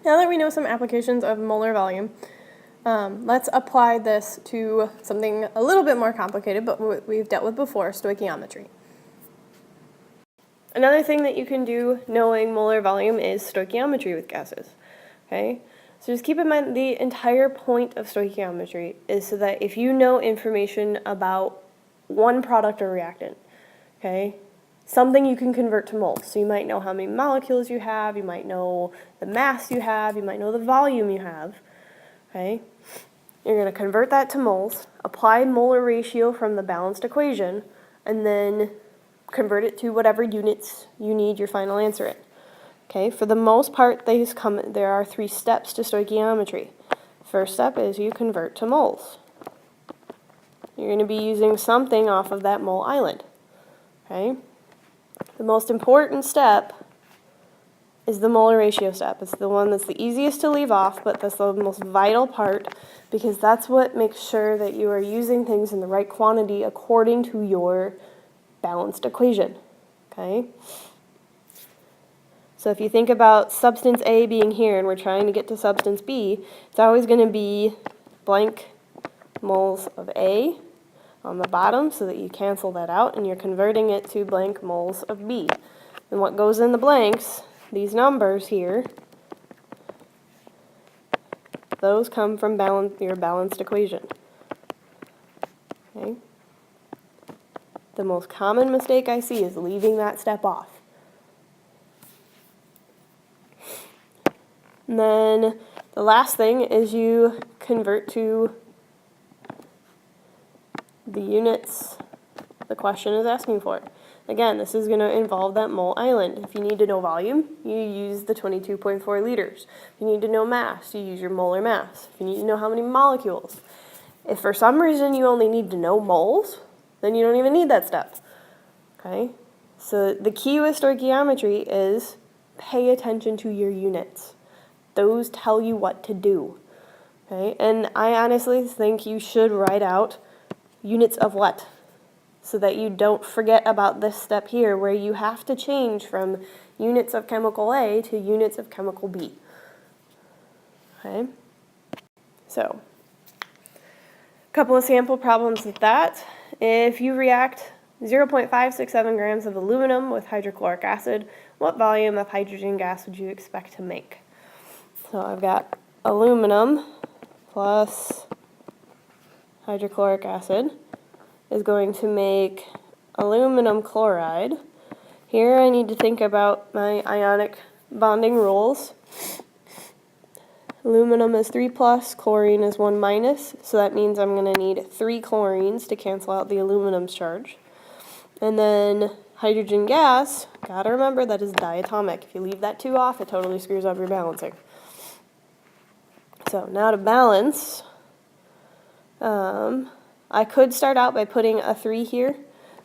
Now that we know some applications of molar volume, let's apply this to something a little bit more complicated, but what we've dealt with before, stoichiometry. Another thing that you can do knowing molar volume is stoichiometry with gases. Okay? So just keep in mind the entire point of stoichiometry is so that if you know information about one product or reactant, okay, something you can convert to moles. So you might know how many molecules you have, you might know the mass you have, you might know the volume you have. Okay? You're going to convert that to moles, apply molar ratio from the balanced equation, and then convert it to whatever units you need your final answer in. Okay, for the most part, there are 3 steps to stoichiometry. First step is you convert to moles. You're going to be using something off of that mole island. Okay? The most important step is the molar ratio step. It's the one that's the easiest to leave off, but that's the most vital part because that's what makes sure that you are using things in the right quantity according to your balanced equation. Okay? So if you think about substance A being here and we're trying to get to substance B, it's always going to be blank moles of A on the bottom so that you cancel that out and you're converting it to blank moles of B. And what goes in the blanks, these numbers here, those come from your balanced equation. Okay? The most common mistake I see is leaving that step off. And then the last thing is you convert to the units the question is asking for. Again, this is going to involve that mole island. If you need to know volume, you use the 22.4 liters. If you need to know mass, you use your molar mass. If you need to know how many molecules. If for some reason you only need to know moles, then you don't even need that step. Okay? So the key with stoichiometry is pay attention to your units. Those tell you what to do. Okay? And I honestly think you should write out units of what, so that you don't forget about this step here where you have to change from units of chemical A to units of chemical B. Okay? So, a couple of sample problems with that. If you react 0.567 grams of aluminum with hydrochloric acid, what volume of hydrogen gas would you expect to make? So I've got aluminum plus hydrochloric acid is going to make aluminum chloride. Here I need to think about my ionic bonding rules. Aluminum is 3 plus, chlorine is 1 minus, so that means I'm going to need 3 chlorines to cancel out the aluminum's charge. And then hydrogen gas, gotta remember that is diatomic. If you leave that 2 off, it totally screws up your balancing. So now to balance, I could start out by putting a 3 here,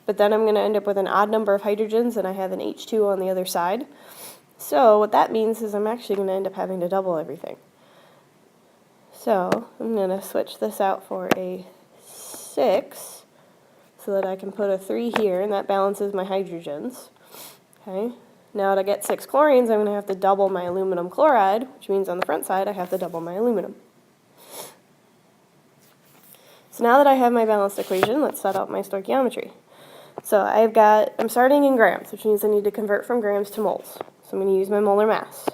but then I'm going to end up with an odd number of hydrogens and I have an H2 on the other side. So what that means is I'm actually going to end up having to double everything. So I'm going to switch this out for a 6 so that I can put a 3 here and that balances my hydrogens. Okay. Now to get 6 chlorines, I'm going to have to double my aluminum chloride, which means on the front side I have to double my aluminum. So now that I have my balanced equation, let's set up my stoichiometry. So I'm starting in grams, which means I need to convert from grams to moles. So I'm going to use my molar mass.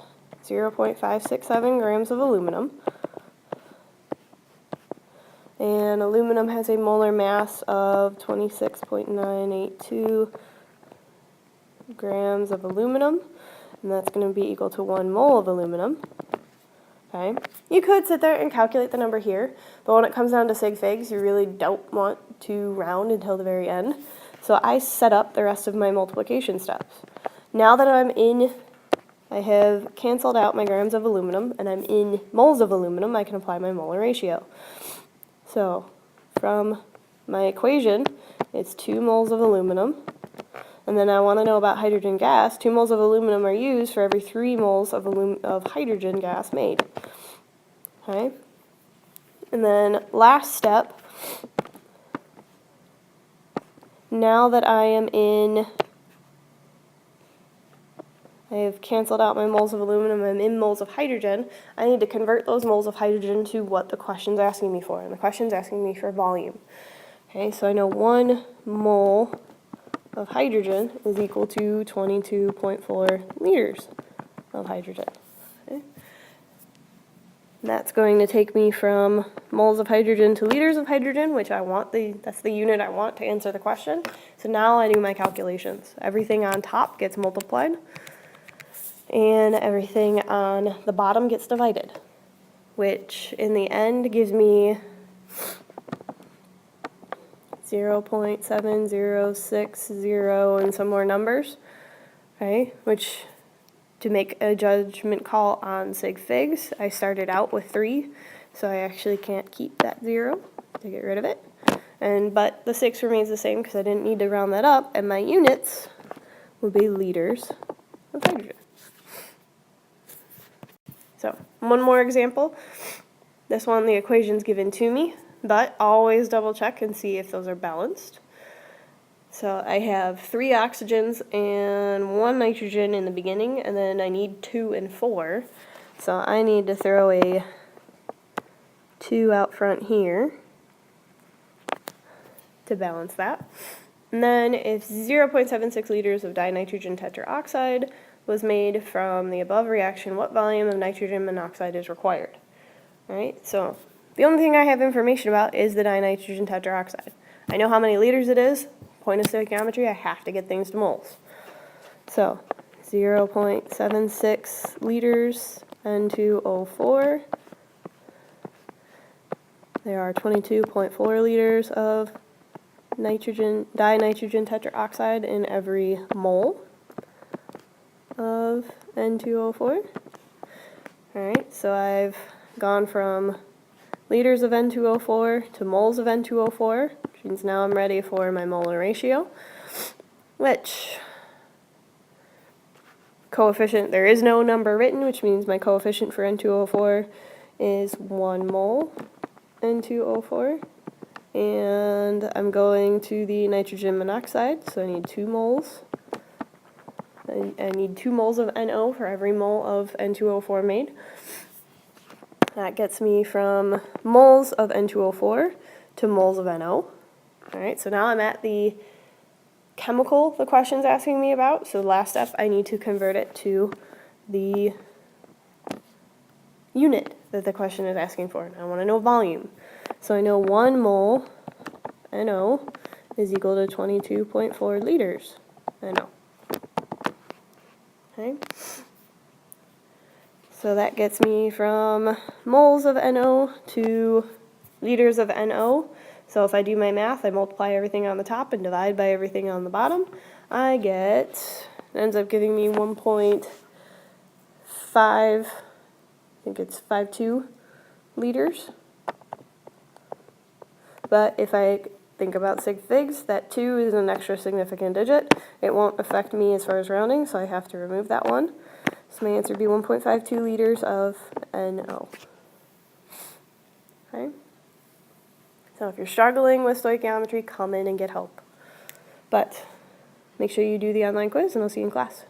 0.567 grams of aluminum. And aluminum has a molar mass of 26.982 grams of aluminum, and that's going to be equal to 1 mole of aluminum. Okay. You could sit there and calculate the number here, but when it comes down to sig figs, you really don't want to round until the very end. So I set up the rest of my multiplication steps. Now that I have canceled out my grams of aluminum, and I'm in moles of aluminum, I can apply my molar ratio. So from my equation, it's 2 moles of aluminum. And then I want to know about hydrogen gas. 2 moles of aluminum are used for every 3 moles of hydrogen gas made. Okay? And then last step, now that I am in I have canceled out my moles of aluminum. I'm in moles of hydrogen. I need to convert those moles of hydrogen to what the question's asking me for, and the question's asking me for volume. Okay, so I know 1 mole of hydrogen is equal to 22.4 liters of hydrogen. Okay. And that's going to take me from moles of hydrogen to liters of hydrogen, which that's the unit I want to answer the question. So now I do my calculations. Everything on top gets multiplied, and everything on the bottom gets divided, which in the end gives me 0.7060 and some more numbers, okay, which to make a judgment call on sig figs, I started out with 3, so I actually can't keep that 0 to get rid of it. But the 6 remains the same because I didn't need to round that up, and my units would be liters of hydrogen. So, one more example. This one, the equation's given to me, but always double check and see if those are balanced. So I have 3 oxygens and 1 nitrogen in the beginning, and then I need 2 and 4. So I need to throw a 2 out front here to balance that. And then if 0.76 liters of dinitrogen tetroxide was made from the above reaction, what volume of nitrogen monoxide is required? All right, so the only thing I have information about is the dinitrogen tetroxide. I know how many liters it is. Point of stoichiometry, I have to get things to moles. So 0.76 liters N2O4. There are 22.4 liters of dinitrogen tetroxide in every mole of N2O4. Alright, so I've gone from liters of N2O4 to moles of N2O4, which means now I'm ready for my molar ratio, which coefficient, there is no number written, which means my coefficient for N2O4 is 1 mole N2O4, and I'm going to the nitrogen monoxide, so I need 2 moles. I need 2 moles of NO for every mole of N2O4 made. That gets me from moles of N2O4 to moles of NO. Alright, so now I'm at the chemical the question's asking me about. So the last step, I need to convert it to the unit that the question is asking for. And I want to know volume. So I know 1 mole NO is equal to 22.4 liters NO. Okay. So that gets me from moles of NO to liters of NO. So if I do my math, I multiply everything on the top and divide by everything on the bottom. It ends up giving me 1.5, I think it's 5.2 liters. But if I think about sig figs, that 2 is an extra significant digit. It won't affect me as far as rounding, so I have to remove that one. So my answer would be 1.52 liters of NO. Okay. So if you're struggling with stoichiometry, come in and get help. But make sure you do the online quiz, and I'll see you in class.